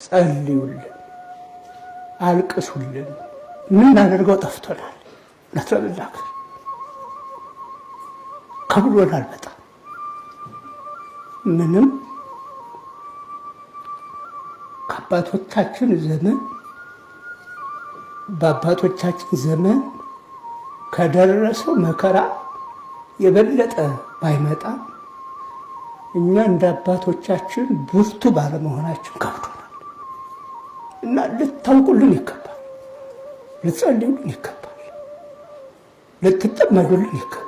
ጸልዩልን፣ አልቅሱልን። ምን አድርገው ጠፍቶናል። ለተለላክ ከብሎናል በጣም ምንም ከአባቶቻችን ዘመን በአባቶቻችን ዘመን ከደረሰው መከራ የበለጠ ባይመጣ እኛ እንደ አባቶቻችን ብርቱ ባለመሆናችን ከብዶናል እና ልታውቁልን ይገባል፣ ልትጸልዩልን ይገባል፣ ልትጠመዱልን ይገባል።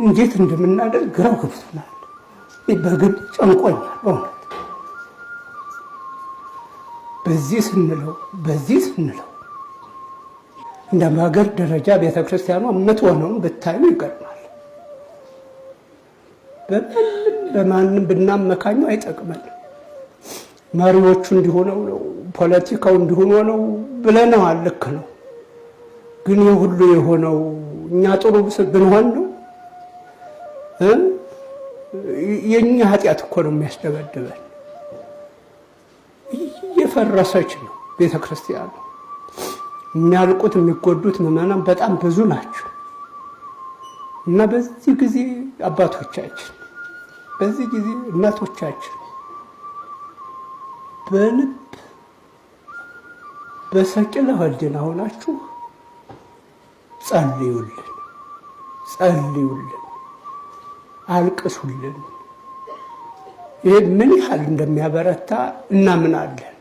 እንዴት እንደምናደርግ ግራው ገብቶናል። በግብ ጨንቆኛል በእውነት በዚህ ስንለው እንደ ሀገር ደረጃ ቤተክርስቲያኗ የምትሆነውን ብታዩ ይገርማል። በማንም ብናመካኙ አይጠቅመንም። መሪዎቹ እንዲሆነው ነው፣ ፖለቲካው እንዲሆነው ነው ብለናል። ልክ ነው። ግን የሁሉ የሆነው እኛ ጥሩ ብንሆን ነው። የኛ ኃጢአት እኮ ነው የሚያስደበድበን። እየፈረሰች ነው ቤተክርስቲያኑ። የሚያልቁት የሚጎዱት ምዕመናን በጣም ብዙ ናቸው እና በዚህ ጊዜ አባቶቻችን፣ በዚህ ጊዜ እናቶቻችን በልብ በሰቂለ ህሊና ሆናችሁ ጸልዩልን፣ አልቅሱልን። ይህ ምን ያህል እንደሚያበረታ እናምናለን።